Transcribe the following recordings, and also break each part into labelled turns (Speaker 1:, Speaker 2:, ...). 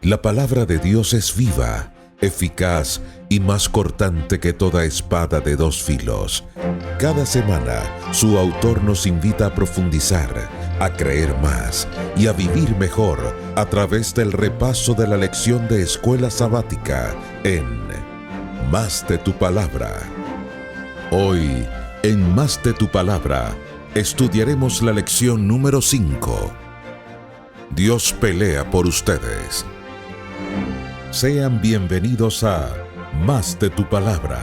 Speaker 1: La palabra de Dios es viva, eficaz y más cortante que toda espada de dos filos. Cada semana, su autor nos invita a profundizar, a creer más y a vivir mejor a través del repaso de la lección de escuela sabática en Más de tu Palabra. Hoy, en Más de tu Palabra, estudiaremos la lección número 5. Dios pelea por ustedes. Sean bienvenidos a Más de tu Palabra.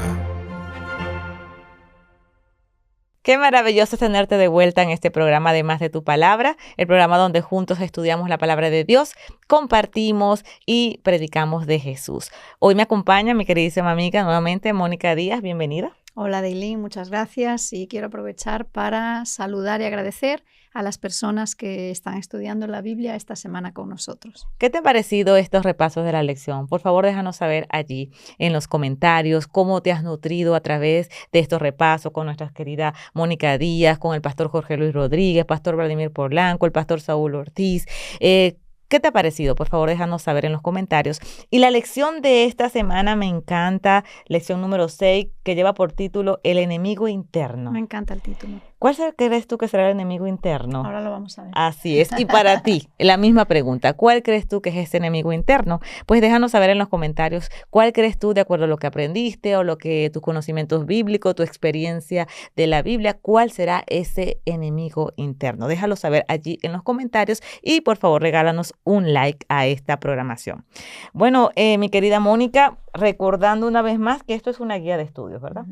Speaker 2: Qué maravilloso tenerte de vuelta en este programa de Más de tu Palabra, el programa donde juntos estudiamos la palabra de Dios, compartimos y predicamos de Jesús. Hoy me acompaña mi queridísima amiga nuevamente, Mónica Díaz. Bienvenida.
Speaker 3: Hola, Daylin, muchas gracias y quiero aprovechar para saludar y agradecer a las personas que están estudiando la Biblia esta semana con nosotros.
Speaker 2: ¿Qué te han parecido estos repasos de la lección? Por favor, déjanos saber allí en los comentarios cómo te has nutrido a través de estos repasos con nuestra querida Mónica Díaz, con el pastor Jorge Luis Rodríguez, pastor Vladimir Polanco, el pastor Saúl Ortiz. ¿Qué te ha parecido? Por favor, déjanos saber en los comentarios. Y la lección de esta semana me encanta, lección número 6, que lleva por título El enemigo interno.
Speaker 3: Me encanta el título.
Speaker 2: ¿Cuál crees tú que será el enemigo interno?
Speaker 3: Ahora lo vamos a ver.
Speaker 2: Así es. Y para ti, la misma pregunta. ¿Cuál crees tú que es ese enemigo interno? Pues déjanos saber en los comentarios cuál crees tú, de acuerdo a lo que aprendiste o lo que tus conocimientos bíblicos, tu experiencia de la Biblia, cuál será ese enemigo interno. Déjalo saber allí en los comentarios y por favor regálanos un like a esta programación. Bueno, mi querida Mónica, recordando una vez más que esto es una guía de estudios, ¿verdad?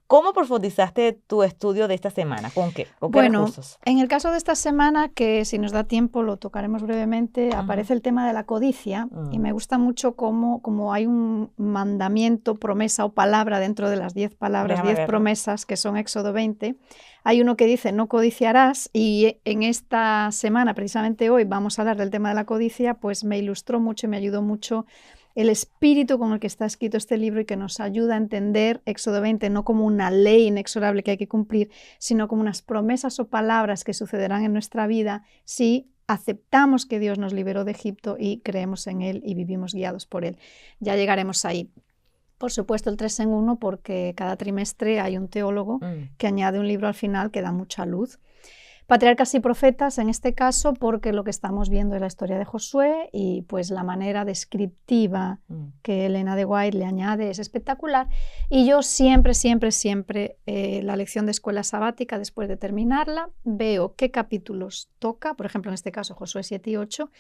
Speaker 2: ¿Cómo profundizaste tu estudio de esta semana? ¿Con qué? ¿Con qué recursos?
Speaker 3: En el caso de esta semana, que si nos da tiempo lo tocaremos brevemente, aparece el tema de la codicia y me gusta mucho cómo hay un mandamiento, promesa o palabra dentro de las 10 palabras, 10 promesas que son Éxodo 20. Hay uno que dice no codiciarás y en esta semana, precisamente hoy, vamos a hablar del tema de la codicia, pues me ilustró mucho y me ayudó mucho el espíritu con el que está escrito este libro y que nos ayuda a entender Éxodo 20 no como una ley inexorable que hay que cumplir, sino como unas promesas o palabras que sucederán en nuestra vida si aceptamos que Dios nos liberó de Egipto y creemos en Él y vivimos guiados por Él. Ya llegaremos ahí. Por supuesto, el 3 en 1, porque cada trimestre hay un teólogo que añade un libro al final que da mucha luz. Patriarcas y profetas, en este caso, porque lo que estamos viendo es la historia de Josué y pues la manera descriptiva que Elena de White le añade es espectacular. Y yo siempre, la lección de escuela sabática, después de terminarla, veo qué capítulos toca, por ejemplo, en este caso Josué 7 y 8,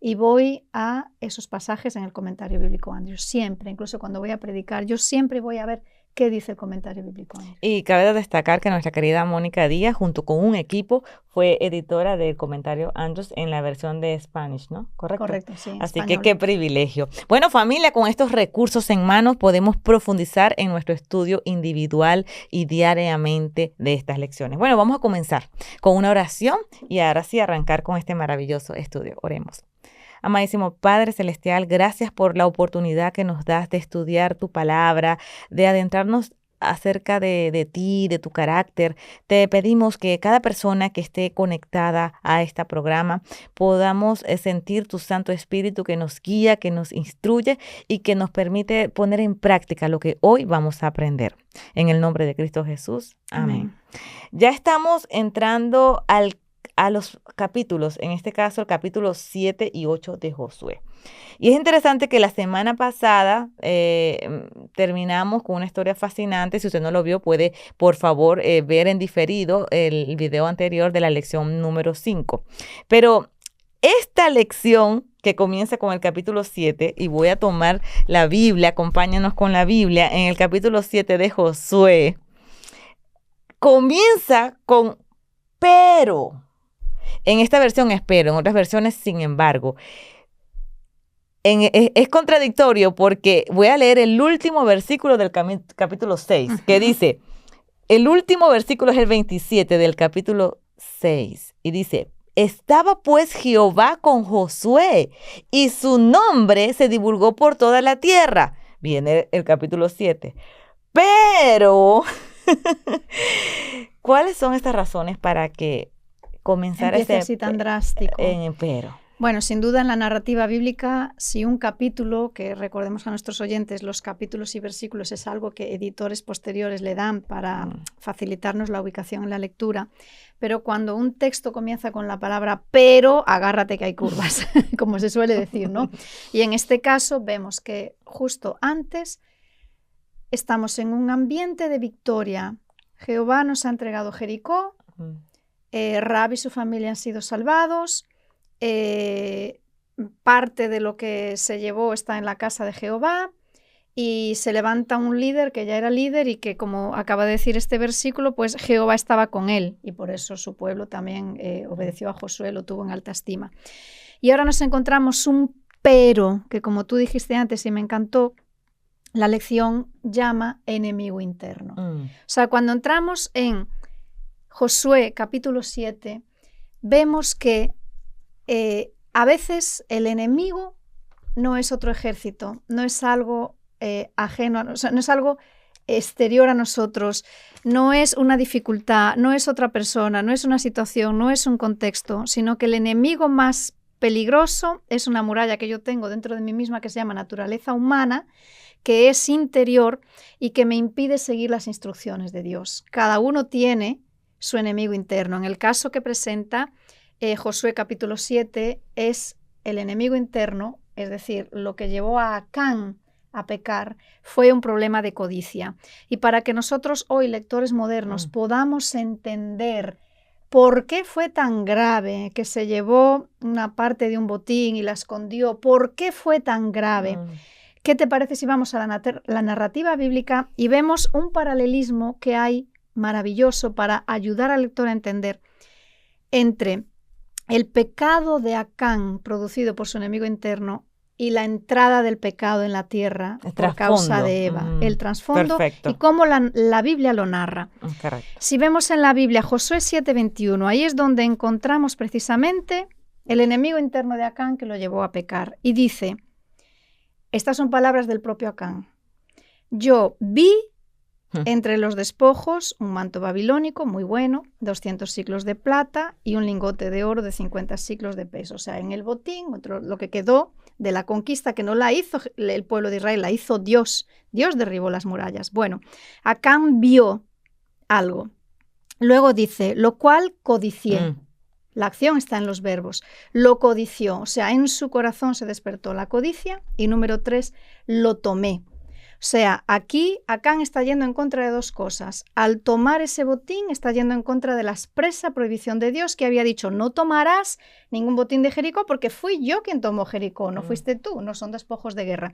Speaker 3: y voy a esos pasajes en el comentario bíblico Andrews. Siempre, incluso cuando voy a predicar, yo siempre voy a ver qué dice el comentario bíblico Andrews.
Speaker 2: Y cabe destacar que nuestra querida Mónica Díaz, junto con un equipo, fue editora del comentario Andrews en la versión de Spanish, ¿no? ¿Correcto?
Speaker 3: Correcto, sí.
Speaker 2: Así
Speaker 3: español.
Speaker 2: que qué privilegio. Bueno, familia, con estos recursos en manos podemos profundizar en nuestro estudio individual y diariamente de estas lecciones. Bueno, vamos a comenzar con una oración y ahora sí arrancar con este maravilloso estudio. Oremos. Amadísimo Padre Celestial, gracias por la oportunidad que nos das de estudiar tu palabra, de adentrarnos acerca de ti, de tu carácter. Te pedimos que cada persona que esté conectada a este programa podamos sentir tu Santo Espíritu que nos guía, que nos instruye y que nos permite poner en práctica lo que hoy vamos a aprender. En el nombre de Cristo Jesús. Amén. Ya estamos entrando a los capítulos, en este caso el capítulo 7 y 8 de Josué. Y es interesante que la semana pasada terminamos con una historia fascinante. Si usted no lo vio, puede por favor ver en diferido el video anterior de la lección número 5. Pero esta lección que comienza con el capítulo 7, y voy a tomar la Biblia, acompáñanos con la Biblia, en el capítulo 7 de Josué, comienza con pero. En esta versión es pero, en otras versiones sin embargo. Es contradictorio porque voy a leer el último versículo del capítulo 6, que dice, el último versículo es el 27 del capítulo 6, y dice, estaba pues Jehová con Josué, y su nombre se divulgó por toda la tierra. Viene el capítulo 7. Pero, ¿cuáles son estas razones para que comenzara
Speaker 3: empieza así tan drástico?
Speaker 2: Pero.
Speaker 3: Bueno, sin duda en la narrativa bíblica, si un capítulo, que recordemos a nuestros oyentes, los capítulos y versículos es algo que editores posteriores le dan para facilitarnos la ubicación en la lectura, pero cuando un texto comienza con la palabra pero, agárrate que hay curvas, como se suele decir, ¿no? Y en este caso vemos que justo antes estamos en un ambiente de victoria. Jehová nos ha entregado Jericó, Rahab y su familia han sido salvados, parte de lo que se llevó está en la casa de Jehová y se levanta un líder que ya era líder y que, como acaba de decir este versículo, pues Jehová estaba con él y por eso su pueblo también obedeció a Josué, lo tuvo en alta estima. Y ahora nos encontramos un pero, que como tú dijiste antes y me encantó, la lección llama enemigo interno. O sea, cuando entramos en Josué capítulo 7, vemos que a veces el enemigo no es otro ejército, no es algo ajeno, o sea, no es algo exterior a nosotros, no es una dificultad, no es otra persona, no es una situación, no es un contexto, sino que el enemigo más peligroso es una muralla que yo tengo dentro de mí misma que se llama naturaleza humana, que es interior y que me impide seguir las instrucciones de Dios. Cada uno tiene su enemigo interno. En el caso que presenta Josué capítulo 7 es el enemigo interno, es decir, lo que llevó a Acán a pecar fue un problema de codicia. Y para que nosotros hoy, lectores modernos, podamos entender por qué fue tan grave que se llevó una parte de un botín y la escondió, por qué fue tan grave, ¿qué te parece si vamos a la narrativa bíblica y vemos un paralelismo que hay maravilloso para ayudar al lector a entender entre el pecado de Acán producido por su enemigo interno y la entrada del pecado en la tierra por causa de Eva, el trasfondo y cómo la Biblia lo narra.
Speaker 2: Correcto.
Speaker 3: Si vemos en la Biblia Josué 7:21, ahí es donde encontramos precisamente el enemigo interno de Acán que lo llevó a pecar. Y dice, estas son palabras del propio Acán, yo vi entre los despojos un manto babilónico muy bueno, 200 siclos de plata y un lingote de oro de 50 siclos de peso. O sea, en el botín, lo que quedó de la conquista, que no la hizo el pueblo de Israel, la hizo Dios. Dios derribó las murallas. Bueno, Acán vio algo. Luego dice, lo cual codicié. La acción está en los verbos. Lo codició, o sea, en su corazón se despertó la codicia. Y número 3, lo tomé. O sea, aquí Acán está yendo en contra de dos cosas. Al tomar ese botín está yendo en contra de la expresa prohibición de Dios que había dicho no tomarás ningún botín de Jericó porque fui yo quien tomó Jericó, no fuiste tú, no son despojos de guerra.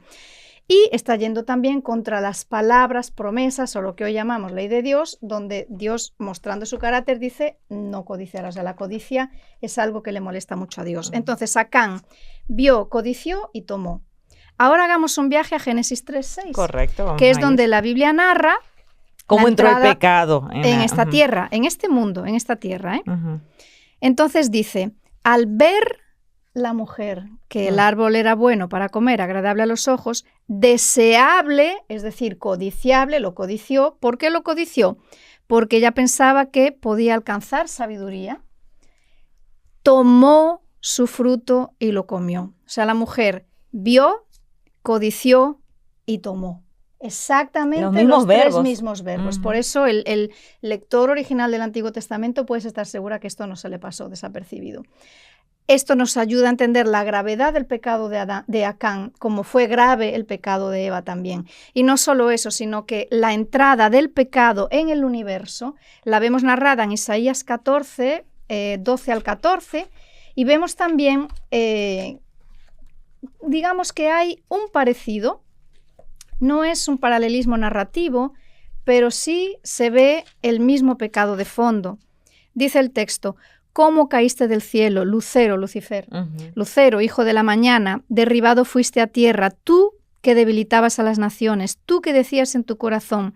Speaker 3: Y está yendo también contra las palabras, promesas o lo que hoy llamamos ley de Dios, donde Dios, mostrando su carácter, dice no codiciarás. O sea, la codicia es algo que le molesta mucho a Dios. Entonces Acán vio, codició y tomó. Ahora hagamos un viaje a Génesis 3:6.
Speaker 2: Correcto.
Speaker 3: Que es donde la Biblia narra
Speaker 2: cómo entró el pecado
Speaker 3: en esta tierra, en este mundo, en esta tierra. Entonces dice, al ver la mujer que el árbol era bueno para comer, agradable a los ojos, deseable, es decir, codiciable, lo codició. ¿Por qué lo codició? Porque ella pensaba que podía alcanzar sabiduría. Tomó su fruto y lo comió. O sea, la mujer vio, codició y tomó. Exactamente los tres mismos verbos. Por eso el lector original del Antiguo Testamento puedes estar segura que esto no se le pasó desapercibido. Esto nos ayuda a entender la gravedad del pecado de Acán, como fue grave el pecado de Eva también. Y no solo eso, sino que la entrada del pecado en el universo la vemos narrada en Isaías 14, 12 al 14, y vemos también digamos que hay un parecido, no es un paralelismo narrativo, pero sí se ve el mismo pecado de fondo. Dice el texto, ¿cómo caíste del cielo, Lucero, Lucifer? Lucero, hijo de la mañana, derribado fuiste a tierra, tú que debilitabas a las naciones, tú que decías en tu corazón,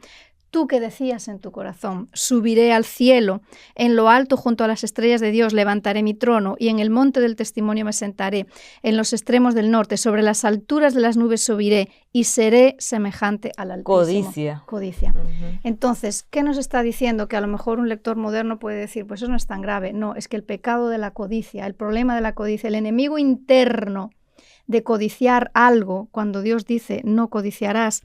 Speaker 3: Tú que decías en tu corazón, subiré al cielo, en lo alto junto a las estrellas de Dios levantaré mi trono y en el monte del testimonio me sentaré, en los extremos del norte, sobre las alturas de las nubes subiré y seré semejante al Altísimo. Codicia. Entonces, ¿qué nos está diciendo? Que a lo mejor un lector moderno puede decir, pues eso no es tan grave. No, es que el pecado de la codicia, el problema de la codicia, el enemigo interno de codiciar algo, cuando Dios dice no codiciarás,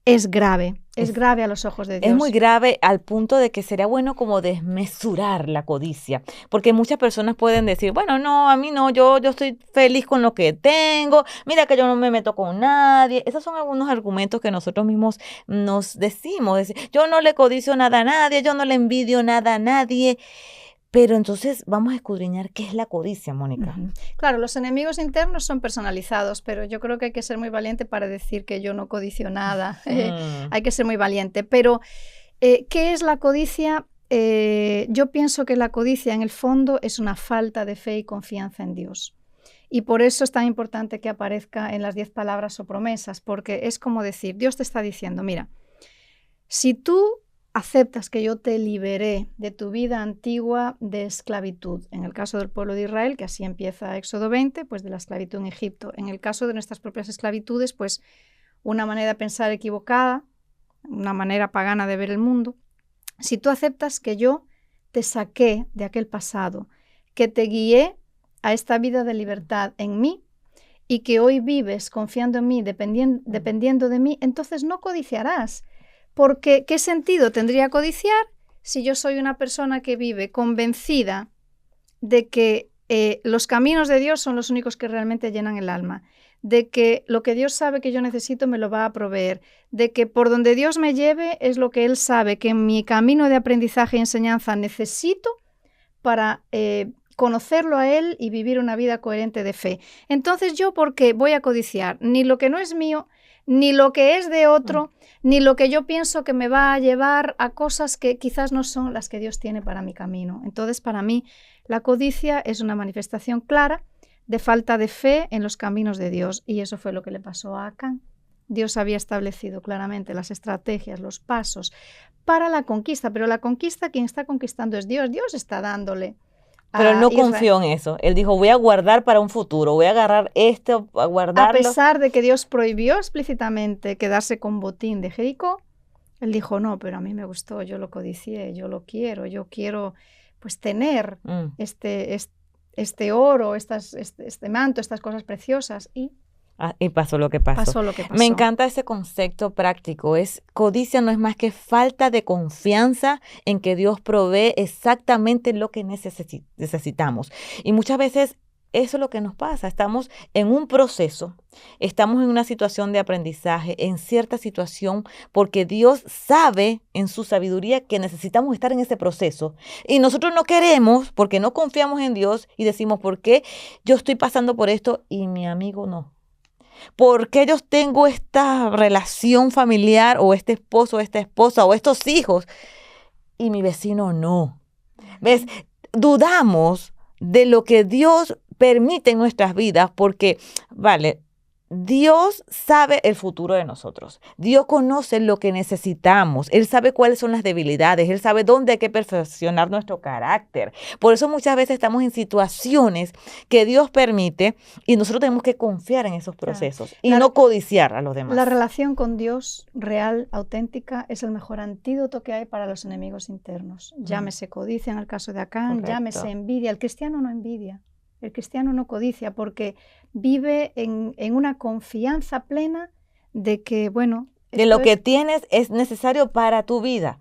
Speaker 3: es grave a los ojos de Dios.
Speaker 2: Es muy grave al punto de que sería bueno como desmesurar la codicia, porque muchas personas pueden decir, bueno, no, a mí no, yo estoy feliz con lo que tengo, mira que yo no me meto con nadie. Esos son algunos argumentos que nosotros mismos nos decimos, yo no le codicio nada a nadie, yo no le envidio nada a nadie. Pero entonces vamos a escudriñar qué es la codicia, Mónica.
Speaker 3: Claro, los enemigos internos son personalizados, pero yo creo que hay que ser muy valiente para decir que yo no codicio nada. Hay que ser muy valiente. Pero, ¿qué es la codicia? Yo pienso que la codicia, en el fondo, es una falta de fe y confianza en Dios. Y por eso es tan importante que aparezca en las 10 palabras o promesas, porque es como decir, Dios te está diciendo, mira, si tú aceptas que yo te liberé de tu vida antigua de esclavitud. En el caso del pueblo de Israel, que así empieza Éxodo 20, pues de la esclavitud en Egipto. En el caso de nuestras propias esclavitudes, pues una manera de pensar equivocada, una manera pagana de ver el mundo. Si tú aceptas que yo te saqué de aquel pasado, que te guié a esta vida de libertad en mí y que hoy vives confiando en mí, dependiendo de mí, entonces no codiciarás. Porque, ¿qué sentido tendría codiciar si yo soy una persona que vive convencida de que los caminos de Dios son los únicos que realmente llenan el alma? De que lo que Dios sabe que yo necesito me lo va a proveer, de que por donde Dios me lleve es lo que Él sabe que en mi camino de aprendizaje y enseñanza necesito para conocerlo a Él y vivir una vida coherente de fe. Entonces, ¿yo por qué voy a codiciar? Ni lo que no es mío, ni lo que es de otro, ni lo que yo pienso que me va a llevar a cosas que quizás no son las que Dios tiene para mi camino. Entonces, para mí, la codicia es una manifestación clara de falta de fe en los caminos de Dios, y eso fue lo que le pasó a Acán. Dios había establecido claramente las estrategias, los pasos para la conquista, pero la conquista, quien está conquistando es Dios. Dios está dándole.
Speaker 2: Pero él no confió en eso. Él dijo, voy a guardar para un futuro, voy a agarrar esto, a guardarlo.
Speaker 3: A pesar de que Dios prohibió explícitamente quedarse con botín de Jericó, él dijo, no, pero a mí me gustó, yo lo codicié, yo quiero pues tener este oro, este manto, estas cosas preciosas.
Speaker 2: Y pasó lo que pasó. Me encanta ese concepto práctico. Codicia no es más que falta de confianza en que Dios provee exactamente lo que necesitamos. Y muchas veces eso es lo que nos pasa. Estamos en un proceso, estamos en una situación de aprendizaje, en cierta situación, porque Dios sabe en su sabiduría que necesitamos estar en ese proceso. Y nosotros no queremos porque no confiamos en Dios y decimos, ¿por qué yo estoy pasando por esto y mi amigo no? ¿Por qué yo tengo esta relación familiar o este esposo, esta esposa o estos hijos y mi vecino no? ¿Ves? Dudamos de lo que Dios permite en nuestras vidas porque, vale, Dios sabe el futuro de nosotros. Dios conoce lo que necesitamos. Él sabe cuáles son las debilidades. Él sabe dónde hay que perfeccionar nuestro carácter. Por eso muchas veces estamos en situaciones que Dios permite y nosotros tenemos que confiar en esos procesos y no codiciar a los demás.
Speaker 3: La relación con Dios real, auténtica, es el mejor antídoto que hay para los enemigos internos. Llámese codicia en el caso de Acán, correcto. Llámese envidia. El cristiano no envidia. El cristiano no codicia porque vive en una confianza plena de que, bueno...
Speaker 2: De lo que tienes es necesario para tu vida.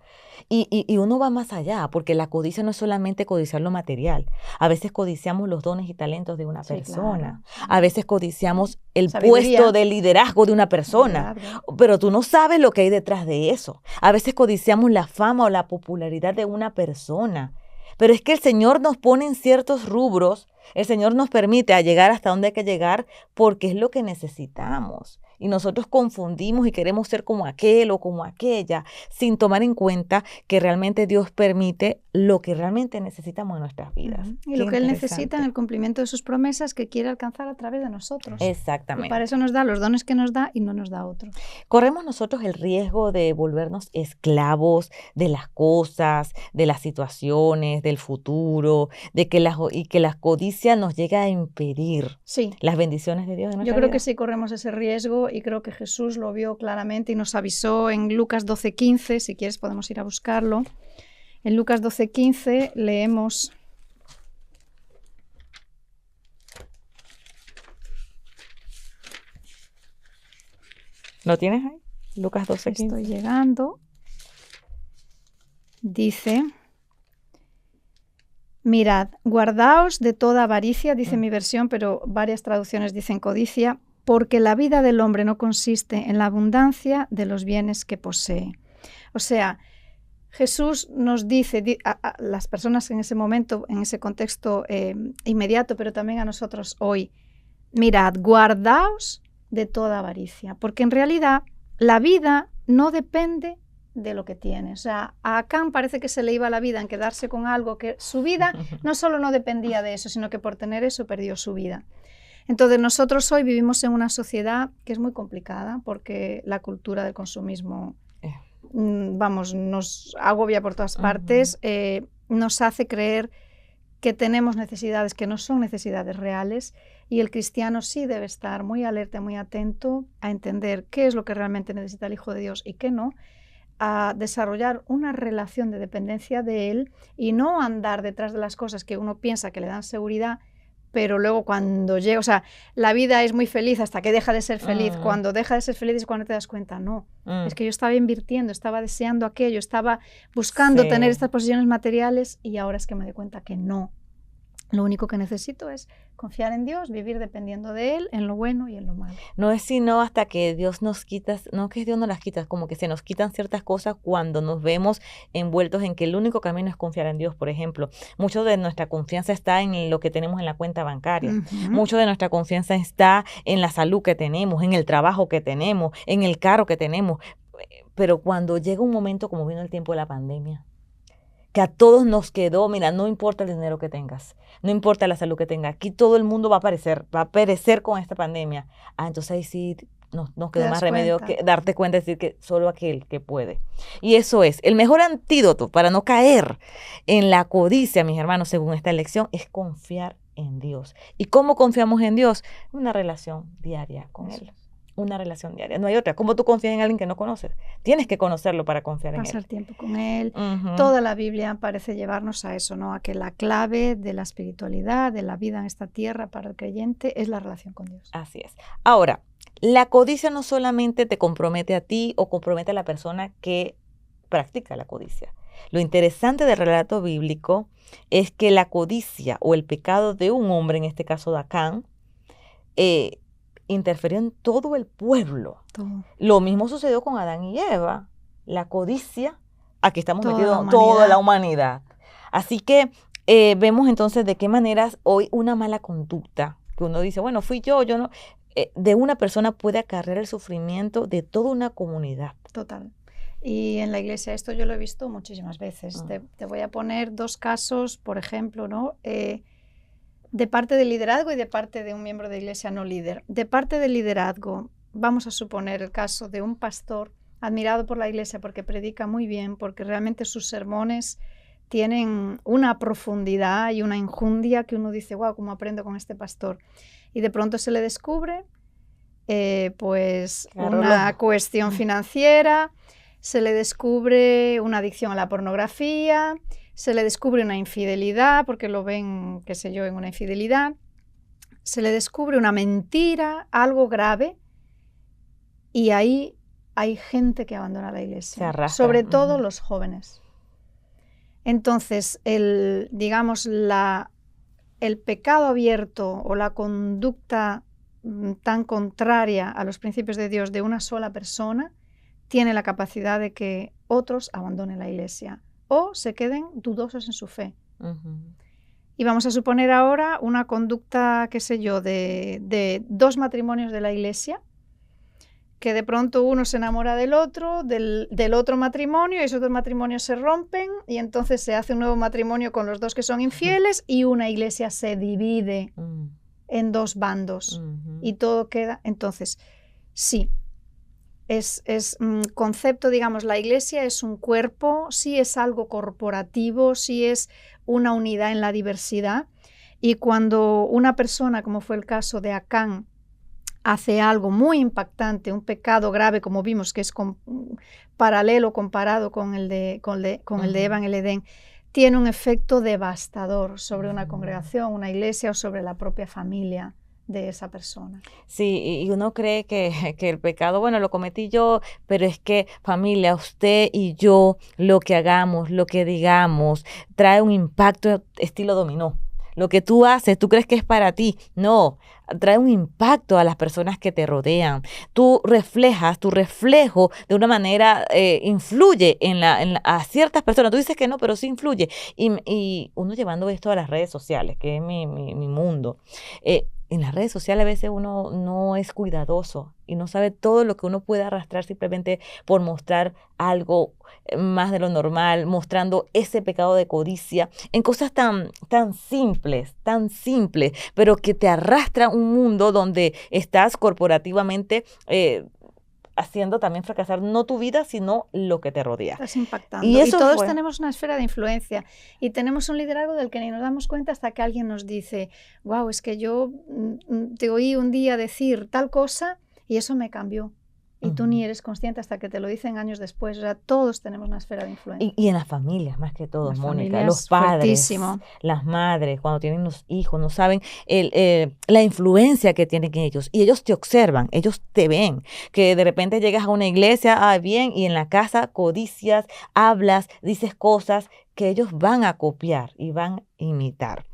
Speaker 2: Y uno va más allá, porque la codicia no es solamente codiciar lo material. A veces codiciamos los dones y talentos de una persona. Claro. A veces codiciamos el puesto de liderazgo de una persona. Pero tú no sabes lo que hay detrás de eso. A veces codiciamos la fama o la popularidad de una persona. Pero es que el Señor nos pone en ciertos rubros, el Señor nos permite llegar hasta donde hay que llegar porque es lo que necesitamos. y nosotros confundimos y queremos ser como aquel o como aquella, sin tomar en cuenta que realmente Dios permite lo que realmente necesitamos en nuestras vidas.
Speaker 3: Y lo que Él necesita en el cumplimiento de sus promesas que quiere alcanzar a través de nosotros.
Speaker 2: Exactamente.
Speaker 3: Y para eso nos da los dones que nos da y no nos da otros.
Speaker 2: Corremos nosotros el riesgo de volvernos esclavos de las cosas, de las situaciones, del futuro, de que la codicia nos llegue a impedir las bendiciones de Dios en nuestra vida.
Speaker 3: Yo creo que sí corremos ese riesgo y creo que Jesús lo vio claramente y nos avisó en Lucas 12:15, si quieres podemos ir a buscarlo. En Lucas 12:15 leemos:
Speaker 2: ¿Lo tienes ahí? Lucas 12:15.
Speaker 3: Estoy llegando. Dice: mirad, guardaos de toda avaricia, dice mi versión, pero varias traducciones dicen codicia, porque la vida del hombre no consiste en la abundancia de los bienes que posee. O sea, Jesús nos dice a las personas en ese momento, en ese contexto inmediato, pero también a nosotros hoy: mirad, guardaos de toda avaricia, porque en realidad la vida no depende de lo que tiene. O sea, a Acán parece que se le iba la vida en quedarse con algo que su vida no solo no dependía de eso, sino que por tener eso perdió su vida. Entonces nosotros hoy vivimos en una sociedad que es muy complicada porque la cultura del consumismo nos agobia por todas partes, nos hace creer que tenemos necesidades que no son necesidades reales, y el cristiano sí debe estar muy alerta, muy atento a entender qué es lo que realmente necesita el Hijo de Dios y qué no, a desarrollar una relación de dependencia de Él y no andar detrás de las cosas que uno piensa que le dan seguridad, pero luego cuando llega, o sea, la vida es muy feliz hasta que deja de ser feliz. Cuando deja de ser feliz es cuando te das cuenta, no, es que yo estaba invirtiendo, estaba deseando aquello, estaba buscando tener estas posesiones materiales y ahora es que me doy cuenta que no. Lo único que necesito es confiar en Dios, vivir dependiendo de Él en lo bueno y en lo malo.
Speaker 2: No es sino hasta que Dios nos quita, no que Dios nos las quita, como que se nos quitan ciertas cosas cuando nos vemos envueltos en que el único camino es confiar en Dios. Por ejemplo, mucho de nuestra confianza está en lo que tenemos en la cuenta bancaria. Mucho de nuestra confianza está en la salud que tenemos, en el trabajo que tenemos, en el carro que tenemos. Pero cuando llega un momento como vino el tiempo de la pandemia, que a todos nos quedó, mira, no importa el dinero que tengas, no importa la salud que tengas, aquí todo el mundo va a perecer con esta pandemia. Entonces ahí sí nos quedó más remedio que darte cuenta y decir que solo aquel que puede. Y eso es, el mejor antídoto para no caer en la codicia, mis hermanos, según esta lección, es confiar en Dios. ¿Y cómo confiamos en Dios? Una relación diaria con Él. Una relación diaria, no hay otra. ¿Cómo tú confías en alguien que no conoces? Tienes que conocerlo para confiar en él.
Speaker 3: Pasar tiempo con él. Toda la Biblia parece llevarnos a eso, ¿no? A que la clave de la espiritualidad, de la vida en esta tierra para el creyente es la relación con Dios.
Speaker 2: Así es. Ahora, la codicia no solamente te compromete a ti o compromete a la persona que practica la codicia. Lo interesante del relato bíblico es que la codicia o el pecado de un hombre, en este caso de Acán, interfirió en todo el pueblo. Todo. Lo mismo sucedió con Adán y Eva. La codicia, aquí estamos metidos toda la humanidad. Así que vemos entonces de qué maneras hoy una mala conducta, que uno dice, bueno, fui yo no, de una persona puede acarrear el sufrimiento de toda una comunidad.
Speaker 3: Total. Y en la iglesia esto yo lo he visto muchísimas veces. Te voy a poner dos casos, por ejemplo, ¿no? De parte del liderazgo y de parte de un miembro de iglesia no líder. De parte del liderazgo, vamos a suponer el caso de un pastor admirado por la iglesia porque predica muy bien, porque realmente sus sermones tienen una profundidad y una enjundia que uno dice, wow, ¿cómo aprendo con este pastor? Y de pronto se le descubre una cuestión financiera, se le descubre una adicción a la pornografía, se le descubre una infidelidad, porque lo ven, qué sé yo, en una infidelidad. Se le descubre una mentira, algo grave, y ahí hay gente que abandona la iglesia, sobre todo los jóvenes. Entonces, el pecado abierto o la conducta tan contraria a los principios de Dios de una sola persona tiene la capacidad de que otros abandonen la iglesia o se queden dudosos en su fe. Y vamos a suponer ahora una conducta, qué sé yo, de dos matrimonios de la iglesia que de pronto uno se enamora del otro, del otro matrimonio, y esos dos matrimonios se rompen, y entonces se hace un nuevo matrimonio con los dos que son infieles, y una iglesia se divide en dos bandos, y todo queda. Entonces, sí, es concepto, digamos, la iglesia es un cuerpo, sí es algo corporativo, sí es una unidad en la diversidad, y cuando una persona, como fue el caso de Acán, hace algo muy impactante, un pecado grave, como vimos, que es paralelo, comparado con el de Eva en el Edén, tiene un efecto devastador sobre una congregación, una iglesia o sobre la propia familia de esa persona.
Speaker 2: Sí, y uno cree que el pecado, bueno, lo cometí yo, pero es que, familia, usted y yo, lo que hagamos, lo que digamos, trae un impacto estilo dominó. Lo que tú haces, tú crees que es para ti. No, trae un impacto a las personas que te rodean. Tú reflejas, tu reflejo de una manera influye a ciertas personas. Tú dices que no, pero sí influye. Y uno llevando esto a las redes sociales, que es mi mundo. En las redes sociales a veces uno no es cuidadoso y no sabe todo lo que uno puede arrastrar simplemente por mostrar algo más de lo normal, mostrando ese pecado de codicia en cosas tan simples, pero que te arrastra un mundo donde estás corporativamente haciendo también fracasar no tu vida, sino lo que te rodea.
Speaker 3: Estás impactando. Y todos tenemos una esfera de influencia y tenemos un liderazgo del que ni nos damos cuenta hasta que alguien nos dice, wow, es que yo te oí un día decir tal cosa y eso me cambió. Y tú ni eres consciente hasta que te lo dicen años después. O sea, todos tenemos una esfera de influencia.
Speaker 2: Y en las familias, más que todo, Mónica. Los padres, las madres, cuando tienen los hijos, no saben la influencia que tienen ellos. Y ellos te observan, ellos te ven. Que de repente llegas a una iglesia, bien, y en la casa codicias, hablas, dices cosas que ellos van a copiar y van a imitar.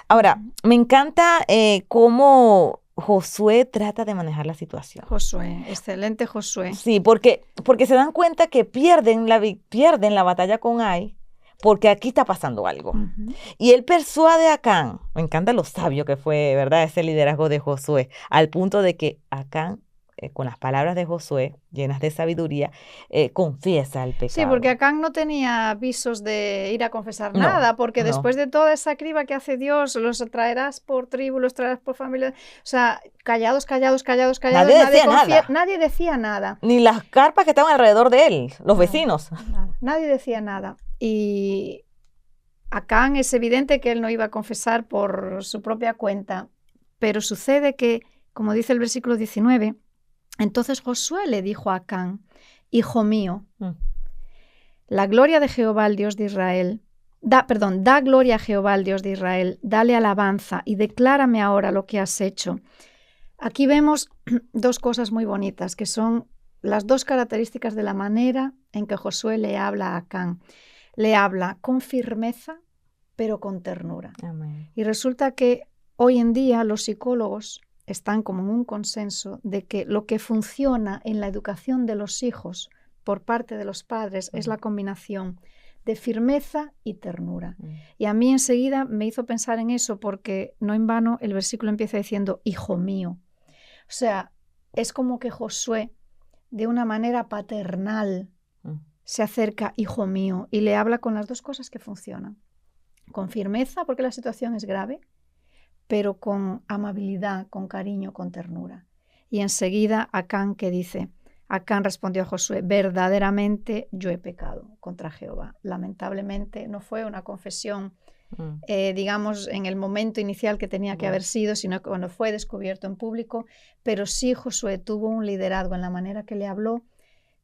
Speaker 2: Ahora, me encanta cómo Josué trata de manejar la situación.
Speaker 3: Josué, excelente Josué.
Speaker 2: Sí, porque se dan cuenta que pierden la batalla con Ai, porque aquí está pasando algo. Y él persuade a Acán, me encanta lo sabio que fue, ¿verdad? Ese liderazgo de Josué, al punto de que Acán, con las palabras de Josué, llenas de sabiduría, confiesa el pecado.
Speaker 3: Sí, porque Acán no tenía visos de ir a confesar nada, porque después de toda esa criba que hace Dios, los traerás por tribu, los traerás por familia, o sea, callados, nadie decía nada.
Speaker 2: Ni las carpas que estaban alrededor de él, los vecinos.
Speaker 3: Nadie decía nada. Y Acán es evidente que él no iba a confesar por su propia cuenta, pero sucede que, como dice el versículo 19, entonces Josué le dijo a Acán, hijo mío, la gloria de Jehová, el Dios de Israel, da gloria a Jehová, el Dios de Israel, dale alabanza y declárame ahora lo que has hecho. Aquí vemos dos cosas muy bonitas, que son las dos características de la manera en que Josué le habla a Acán. Le habla con firmeza, pero con ternura.
Speaker 2: Amén.
Speaker 3: Y resulta que hoy en día los psicólogos están como en un consenso de que lo que funciona en la educación de los hijos por parte de los padres es la combinación de firmeza y ternura. Y a mí enseguida me hizo pensar en eso porque no en vano el versículo empieza diciendo, hijo mío. O sea, es como que Josué de una manera paternal se acerca, hijo mío, y le habla con las dos cosas que funcionan. Con firmeza, porque la situación es grave, pero con amabilidad, con cariño, con ternura. Y enseguida Acán, ¿qué dice? Acán respondió a Josué, verdaderamente yo he pecado contra Jehová. Lamentablemente no fue una confesión, digamos, en el momento inicial que tenía que haber sido, sino cuando fue descubierto en público, pero sí Josué tuvo un liderazgo en la manera que le habló,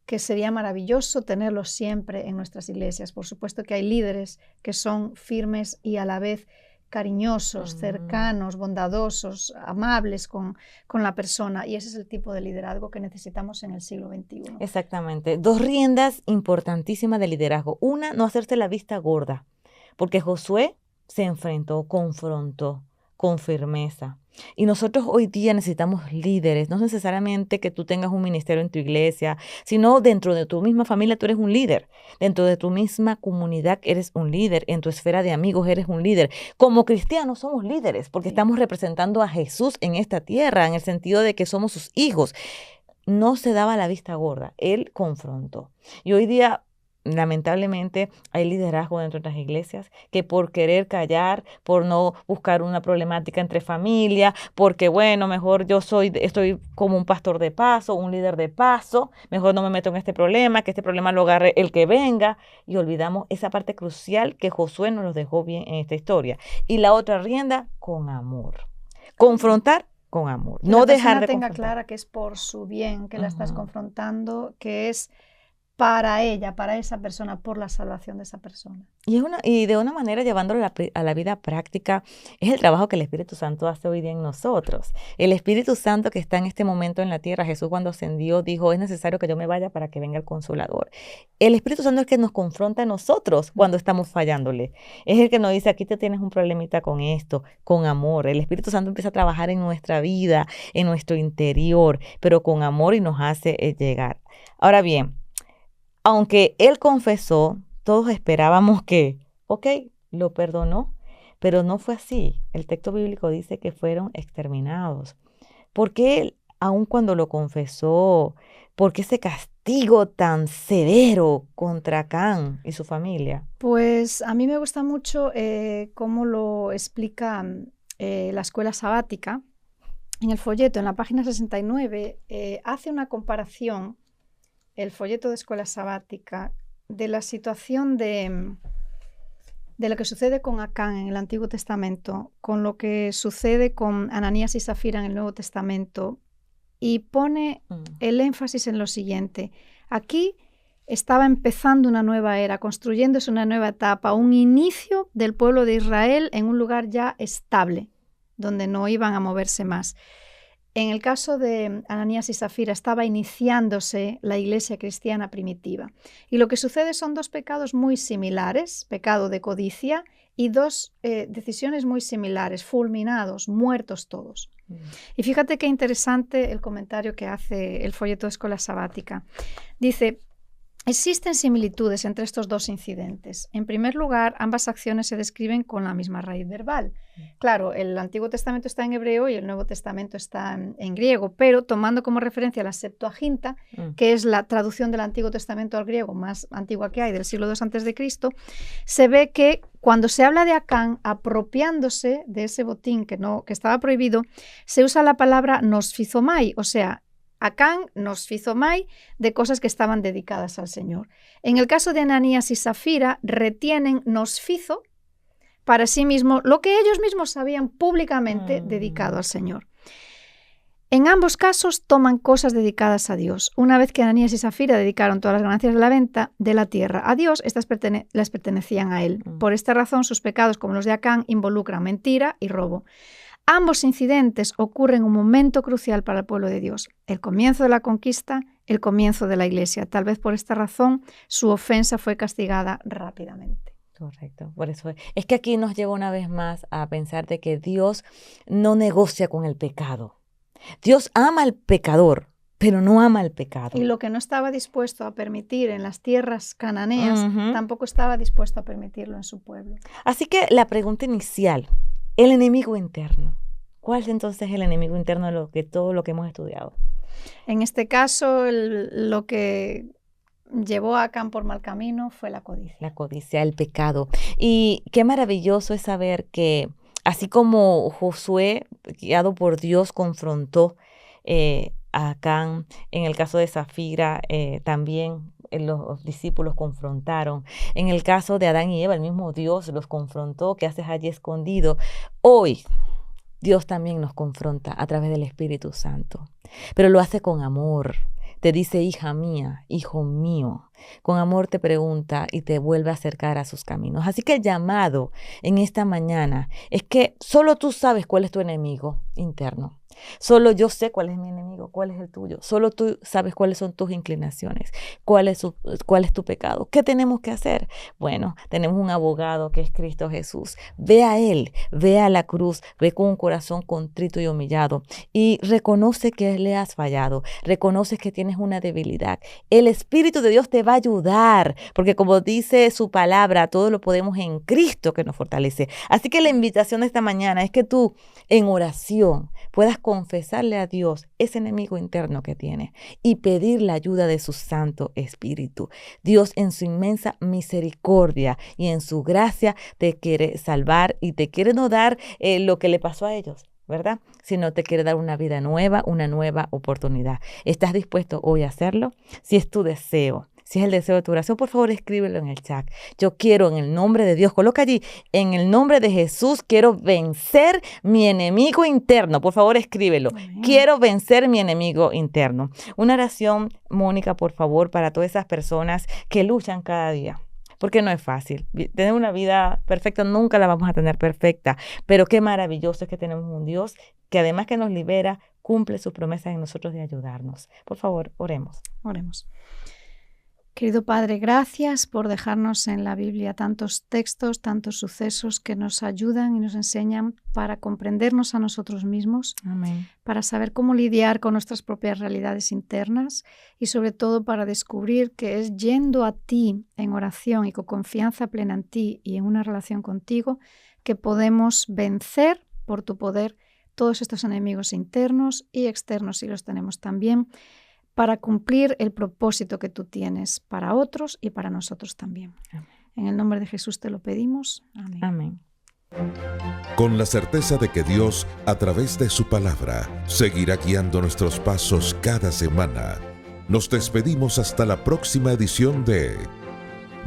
Speaker 3: que sería maravilloso tenerlo siempre en nuestras iglesias. Por supuesto que hay líderes que son firmes y a la vez cariñosos, cercanos, bondadosos, amables con la persona, y ese es el tipo de liderazgo que necesitamos en el siglo XXI.
Speaker 2: Exactamente. Dos riendas importantísimas de liderazgo. Una, no hacerse la vista gorda, porque Josué se enfrentó, confrontó con firmeza. Y nosotros hoy día necesitamos líderes, no necesariamente que tú tengas un ministerio en tu iglesia, sino dentro de tu misma familia tú eres un líder, dentro de tu misma comunidad eres un líder, en tu esfera de amigos eres un líder. Como cristianos somos líderes porque estamos representando a Jesús en esta tierra, en el sentido de que somos sus hijos. no se daba la vista gorda, él confrontó. Y hoy día, lamentablemente, hay liderazgo dentro de las iglesias que por querer callar, por no buscar una problemática entre familia, porque bueno, mejor estoy como un pastor de paso, un líder de paso, mejor no me meto en este problema, que este problema lo agarre el que venga, y olvidamos esa parte crucial que Josué nos lo dejó bien en esta historia. Y la otra rienda, con amor. Confrontar con amor,
Speaker 3: que
Speaker 2: no
Speaker 3: la
Speaker 2: dejar de
Speaker 3: tenga
Speaker 2: confrontar.
Speaker 3: clara que es por su bien que la estás
Speaker 2: Ujú.
Speaker 3: confrontando, que es para ella, para esa persona, por la salvación de esa persona.
Speaker 2: Y de una manera llevándolo a la vida práctica, es el trabajo que el Espíritu Santo hace hoy día en nosotros. El Espíritu Santo que está en este momento en la tierra, Jesús cuando ascendió dijo, es necesario que yo me vaya para que venga el Consolador. El Espíritu Santo es el que nos confronta a nosotros cuando estamos fallándole. Es el que nos dice, aquí te tienes un problemita con esto, con amor. El Espíritu Santo empieza a trabajar en nuestra vida, en nuestro interior, pero con amor y nos hace llegar. Ahora bien, aunque él confesó, todos esperábamos que, ok, lo perdonó, pero no fue así. El texto bíblico dice que fueron exterminados. ¿Por qué él, aun cuando lo confesó, por qué ese castigo tan severo contra Acán y su familia?
Speaker 3: Pues a mí me gusta mucho cómo lo explica la escuela sabática. En el folleto, en la página 69, hace una comparación, el folleto de escuela sabática, de la situación de lo que sucede con Acán en el Antiguo Testamento, con lo que sucede con Ananías y Zafira en el Nuevo Testamento, y pone el énfasis en lo siguiente. Aquí estaba empezando una nueva era, construyéndose una nueva etapa, un inicio del pueblo de Israel en un lugar ya estable, donde no iban a moverse más. En el caso de Ananías y Zafira estaba iniciándose la iglesia cristiana primitiva. Y lo que sucede son dos pecados muy similares, pecado de codicia y dos decisiones muy similares, fulminados, muertos todos. Y fíjate qué interesante el comentario que hace el folleto de escuela sabática. Dice, existen similitudes entre estos dos incidentes. En primer lugar, ambas acciones se describen con la misma raíz verbal. Claro, el Antiguo Testamento está en hebreo y el Nuevo Testamento está en griego, pero tomando como referencia la Septuaginta, que es la traducción del Antiguo Testamento al griego más antigua que hay, del siglo II a.C., se ve que cuando se habla de Acán apropiándose de ese botín que estaba prohibido, se usa la palabra nosfizomai, o sea, Acán nosfizomai, de cosas que estaban dedicadas al Señor. En el caso de Ananías y Zafira, retienen nosfizo para sí mismo lo que ellos mismos habían públicamente dedicado al Señor. En ambos casos toman cosas dedicadas a Dios. Una vez que Ananías y Zafira dedicaron todas las ganancias de la venta de la tierra a Dios, estas les pertenecían a él. Por esta razón, sus pecados, como los de Acán, involucran mentira y robo. Ambos incidentes ocurren en un momento crucial para el pueblo de Dios, el comienzo de la conquista, el comienzo de la iglesia. Tal vez por esta razón su ofensa fue castigada rápidamente.
Speaker 2: Correcto, por eso es que aquí nos lleva una vez más a pensar de que Dios no negocia con el pecado. Dios ama al pecador, pero no ama el pecado.
Speaker 3: Y lo que no estaba dispuesto a permitir en las tierras cananeas, tampoco estaba dispuesto a permitirlo en su pueblo.
Speaker 2: Así que la pregunta inicial, el enemigo interno. ¿Cuál es entonces el enemigo interno de todo lo que hemos estudiado?
Speaker 3: En este caso, lo que llevó a Acán por mal camino fue la codicia.
Speaker 2: La codicia, el pecado. Y qué maravilloso es saber que así como Josué, guiado por Dios, confrontó a Acán, en el caso de Zafira también los discípulos confrontaron. En el caso de Adán y Eva, el mismo Dios los confrontó. ¿Qué haces allí escondido? Hoy Dios también nos confronta a través del Espíritu Santo, pero lo hace con amor. Te dice, hija mía, hijo mío. Con amor te pregunta y te vuelve a acercar a sus caminos. Así que el llamado en esta mañana es que solo tú sabes cuál es tu enemigo interno. Solo yo sé cuál es mi enemigo, cuál es el tuyo. Solo tú sabes cuáles son tus inclinaciones, cuál es tu pecado. ¿Qué tenemos que hacer? Bueno, tenemos un abogado que es Cristo Jesús. Ve a Él, ve a la cruz, ve con un corazón contrito y humillado y reconoce que le has fallado, reconoces que tienes una debilidad. El Espíritu de Dios te va a ayudar, porque como dice su palabra, todo lo podemos en Cristo que nos fortalece. Así que la invitación de esta mañana es que tú en oración puedas confesarle a Dios ese enemigo interno que tiene y pedir la ayuda de su Santo Espíritu. Dios en su inmensa misericordia y en su gracia te quiere salvar y te quiere no dar lo que le pasó a ellos, ¿verdad? Sino te quiere dar una vida nueva, una nueva oportunidad. ¿Estás dispuesto hoy a hacerlo? Si es tu deseo, si es el deseo de tu oración, por favor escríbelo en el chat. Yo quiero en el nombre de Dios, coloca allí, en el nombre de Jesús, quiero vencer mi enemigo interno. Por favor escríbelo. Amén. Quiero vencer mi enemigo interno. Una oración, Mónica, por favor, para todas esas personas que luchan cada día. Porque no es fácil. Tener una vida perfecta nunca la vamos a tener perfecta, pero qué maravilloso es que tenemos un Dios que además que nos libera, cumple sus promesas en nosotros de ayudarnos. Por favor, oremos.
Speaker 3: Oremos. Querido Padre, gracias por dejarnos en la Biblia tantos textos, tantos sucesos que nos ayudan y nos enseñan para comprendernos a nosotros mismos,
Speaker 2: Amén.
Speaker 3: Para saber cómo lidiar con nuestras propias realidades internas y sobre todo para descubrir que es yendo a ti en oración y con confianza plena en ti y en una relación contigo que podemos vencer por tu poder todos estos enemigos internos y externos, si los tenemos también, para cumplir el propósito que tú tienes para otros y para nosotros también. Amén. En el nombre de Jesús te lo pedimos. Amén.
Speaker 2: Amén.
Speaker 1: Con la certeza de que Dios, a través de su palabra, seguirá guiando nuestros pasos cada semana, nos despedimos hasta la próxima edición de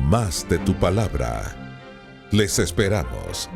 Speaker 1: Más de tu Palabra. Les esperamos.